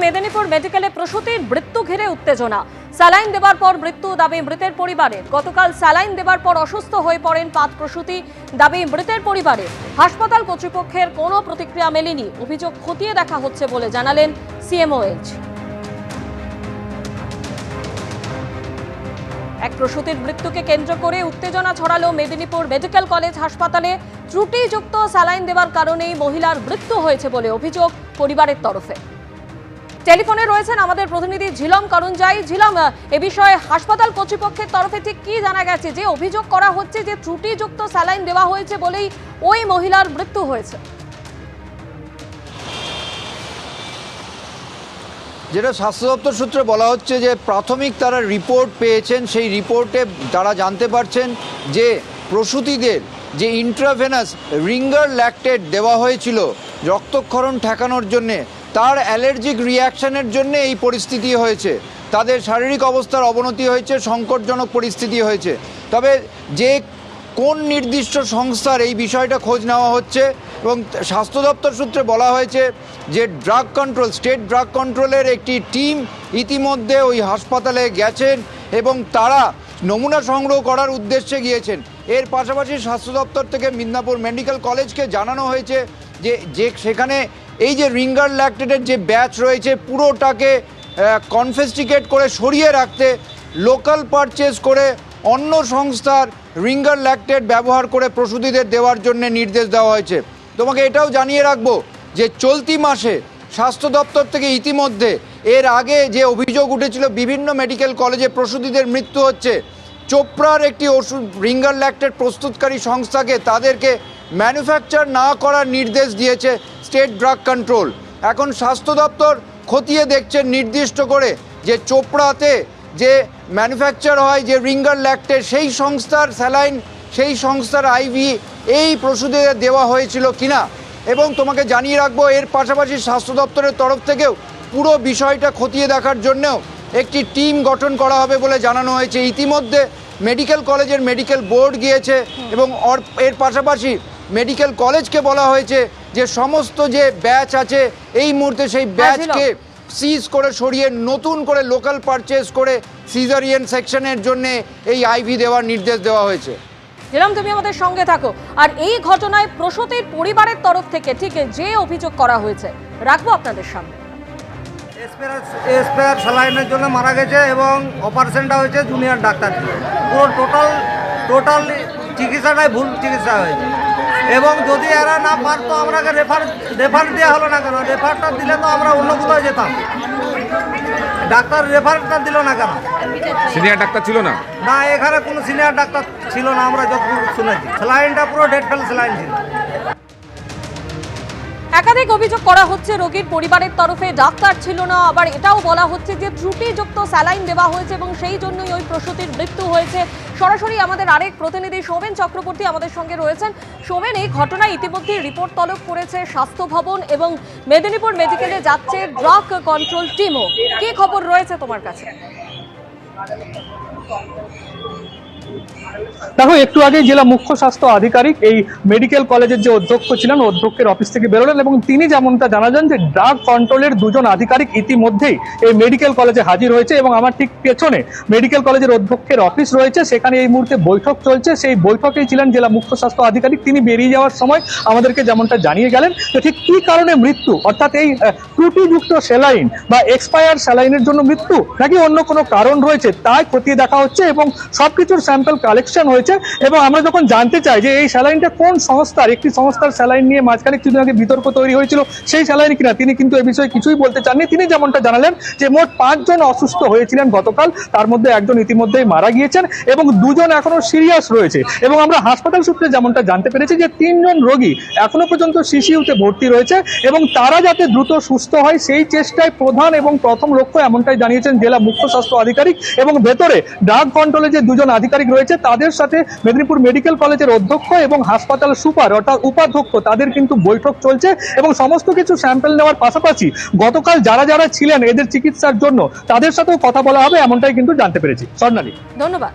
মেদিনীপুর মেডিকেলে প্রসূতির মৃত্যু ঘিরে উত্তেজনা। স্যালাইন দেবার পর মৃত্যু, দাবি মৃতের পরিবারের। গতকাল স্যালাইন দেবার পর অসুস্থ হয়ে পড়েন 5 প্রসূতি, দাবি মৃতের পরিবারের। হাসপাতাল কর্তৃপক্ষের কোনো প্রতিক্রিয়া মেলেনি। অভিযোগ খতিয়ে দেখা হচ্ছে বলে জানালেন সিএমওএইচ। এক প্রসূতির মৃত্যুকে কেন্দ্র করে উত্তেজনা ছড়ালো মেদিনীপুর মেডিকেল কলেজ হাসপাতালে। ত্রুটিযুক্ত স্যালাইন দেওয়ার কারণেই মহিলার মৃত্যু হয়েছে বলে অভিযোগ পরিবারের তরফে। টেলিফোনে রয়েছেন আমাদের প্রতিনিধি ঝিলম করুণজয়। ঝিলম, এ বিষয়ে হাসপাতাল কর্তৃপক্ষের তরফে ঠিক কি জানা গেছে? যে অভিযোগ করা হচ্ছে যে ত্রুটিযুক্ত স্যালাইন দেওয়া হয়েছে বলেই ওই মহিলার মৃত্যু হয়েছে। যেটা স্বাস্থ্য দপ্তর সূত্রে বলা হচ্ছে যে প্রাথমিক তারা রিপোর্ট পেয়েছেন, সেই রিপোর্টে তারা জানতে পারছেন যে প্রসূতিদের যে ইন্ট্রাভেনাস রিঙ্গার ল্যাকটেট দেওয়া হয়েছিল রক্তক্ষরণ ঠেকানোর জন্যে, তার অ্যালার্জিক রিয়াকশানের জন্য এই পরিস্থিতি হয়েছে। তাদের শারীরিক অবস্থার অবনতি হয়েছে, সংকটজনক পরিস্থিতি হয়েছে। তবে যে কোন নির্দিষ্ট সংস্থার এই বিষয়টা খোঁজ নেওয়া হচ্ছে এবং স্বাস্থ্য দপ্তর সূত্রে বলা হয়েছে যে ড্রাগ কন্ট্রোল, স্টেট ড্রাগ কন্ট্রোলের একটি টিম ইতিমধ্যে ওই হাসপাতালে গেছেন এবং তারা নমুনা সংগ্রহ করার উদ্দেশ্যে গিয়েছেন। এর পাশাপাশি স্বাস্থ্য দপ্তর থেকে মিদনাপুর মেডিকেল কলেজকে জানানো হয়েছে যে সেখানে এই যে রিঙ্গার ল্যাকটেটের যে ব্যাচ রয়েছে পুরোটাকে কনফেস্টিকেট করে সরিয়ে রাখতে, লোকাল পারচেজ করে অন্য সংস্থার রিঙ্গার ল্যাকটেট ব্যবহার করে প্রসূতিদের দেওয়ার জন্য নির্দেশ দেওয়া হয়েছে। তোমাকে এটাও জানিয়ে রাখবো যে চলতি মাসে স্বাস্থ্য দপ্তর থেকে ইতিমধ্যে এর আগে যে অভিযোগ উঠেছিল বিভিন্ন মেডিকেল কলেজে প্রসূতিদের মৃত্যু হচ্ছে, চোপড়ার একটি ওষুধ রিঙ্গার ল্যাকটেট প্রস্তুতকারী সংস্থাকে তাদেরকে ম্যানুফ্যাকচার না করার নির্দেশ দিয়েছে স্টেট ড্রাগ কন্ট্রোল। এখন স্বাস্থ্য দপ্তর খতিয়ে দেখছেন নির্দিষ্ট করে যে চোপড়াতে যে ম্যানুফ্যাকচার হয় যে রিঙ্গার ল্যাকটেট, সেই সংস্থার স্যালাইন, সেই সংস্থার আইভি এই প্রসূতিদের দেওয়া হয়েছিল কিনা। এবং তোমাকে জানিয়ে রাখবো এর পাশাপাশি স্বাস্থ্য দপ্তরের তরফ থেকেও পুরো বিষয়টা খতিয়ে দেখার জন্যও একটি টিম গঠন করা হবে বলে জানানো হয়েছে। ইতিমধ্যে মেডিকেল কলেজের মেডিকেল বোর্ড গিয়েছে এবং এর পাশাপাশি মেডিকেল কলেজকে বলা হয়েছে যে সমস্ত যে ব্যাচ আছে এই মুহূর্তে সেই ব্যাচকে সিজ করে সরিয়ে নতুন করে লোকাল পারচেজ করে সিজারিয়ান সেকশনের জন্য এই আইভি দেওয়ার নির্দেশ দেওয়া হয়েছে। যেরকম তুমি আমাদের সঙ্গে থাকো। আর এই ঘটনায় প্রসূতির পরিবারের তরফ থেকে ঠিক যে অভিযোগ করা হয়েছে রাখবো আপনাদের সামনে। স্পেয়ার স্যালাইনের জন্য মারা গেছে এবং অপারেশনটা হয়েছে জুনিয়র ডাক্তার। পুরো টোটাল চিকিৎসাটাই ভুল চিকিৎসা হয়েছে এবং যদি এরা না পারতো আমরাকে রেফার দেওয়া হলো না কেন? রেফারটা দিলে তো আমরা অন্য কোথাও যেতাম। ডাক্তার রেফারটা দিল না কেন? সিনিয়র ডাক্তার ছিল না? না, এখানে কোনো সিনিয়র ডাক্তার ছিল না আমরা যতদূর শুনেছি। স্যালাইনটা পুরো ডেড ফেল স্যালাইন ছিল। একাধিক অভিযোগ করা হচ্ছে রোগীর পরিবারের তরফে, ডাক্তার ছিল না। আবার এটাও বলা হচ্ছে যে ত্রুটিযুক্ত স্যালাইন দেওয়া হয়েছে এবং সেই জন্যই ওই প্রসূতির মৃত্যু হয়েছে। সরাসরি আমাদের আরেক প্রতিনিধি সোমেন চক্রবর্তী আমাদের সঙ্গে রয়েছেন। সোমেন, এই ঘটনায় ইতিমধ্যে রিপোর্ট তলব করেছে স্বাস্থ্য ভবন এবং মেদিনীপুর মেডিকেলে যাচ্ছে ড্রাগ কন্ট্রোল টিমও। কি খবর রয়েছে তোমার কাছে? দেখো, একটু আগে জেলা মুখ্য স্বাস্থ্য আধিকারিক এই মেডিকেল কলেজের যে অধ্যক্ষ ছিলেন, অধ্যক্ষের অফিস থেকে বেরোলেন এবং তিনি যেমনটা জানালেন যে ড্রাগ কন্ট্রোলের 2 জন আধিকারিক ইতিমধ্যেই এই মেডিকেল কলেজে হাজির হয়েছে এবং আমার ঠিক পেছনে মেডিকেল কলেজের অধ্যক্ষের অফিস রয়েছে, সেখানে এই মুহূর্তে বৈঠক চলছে। সেই বৈঠকেই ছিলেন জেলা মুখ্য স্বাস্থ্য আধিকারিক। তিনি বেরিয়ে যাওয়ার সময় আমাদেরকে যেমনটা জানিয়ে গেলেন যে ঠিক কী কারণে মৃত্যু, অর্থাৎ এই ত্রুটিযুক্ত স্যালাইন বা এক্সপায়ার স্যালাইনের জন্য মৃত্যু নাকি অন্য কোনো কারণ রয়েছে তাই খতিয়ে দেখা হচ্ছে এবং সবকিছুর স্যাম্পল কালেকশন হয়েছে। এবং আমরা যখন জানতে চাই যে এই স্যালাইনটা কোন সংস্থার, একটি সংস্থার স্যালাইন নিয়ে মাঝখানে কিছুদিন আগে বিতর্ক তৈরি হয়েছিল, সেই স্যালাইন কিনা, তিনি কিন্তু এ বিষয়ে কিছুই বলতে চাননি। তিনি যেমনটা জানালেন যে মোট 5 জন অসুস্থ হয়েছিলেন গতকাল, তার মধ্যে একজন ইতিমধ্যেই মারা গিয়েছেন এবং 2 জন এখনো সিরিয়াস রয়েছে। এবং আমরা হাসপাতাল সূত্রে যেমনটা জানতে পেরেছি যে 3 জন রোগী এখনো পর্যন্ত সিসিইউতে ভর্তি রয়েছে এবং তারা যাতে দ্রুত সুস্থ হয় সেই চেষ্টায় প্রধান এবং প্রথম লক্ষ্য, এমনটাই জানিয়েছেন জেলা মুখ্য স্বাস্থ্য আধিকারিক। এবং ভেতরে ড্রাগ কন্ট্রোলে যে 2 জন আধিকারিক রয়েছে তাদের সাথে মেদিনীপুর মেডিকেল কলেজের অধ্যক্ষ এবং হাসপাতাল সুপার অর্থাৎ উপাধ্যক্ষ তাদের কিন্তু বৈঠক চলছে এবং সমস্ত কিছু স্যাম্পল নেওয়ার পাশাপাশি গতকাল যারা যারা ছিলেন এদের চিকিৎসার জন্য তাদের সাথেও কথা বলা হবে, এমনটাই কিন্তু জানতে পেরেছি। স্বর্ণালী, ধন্যবাদ।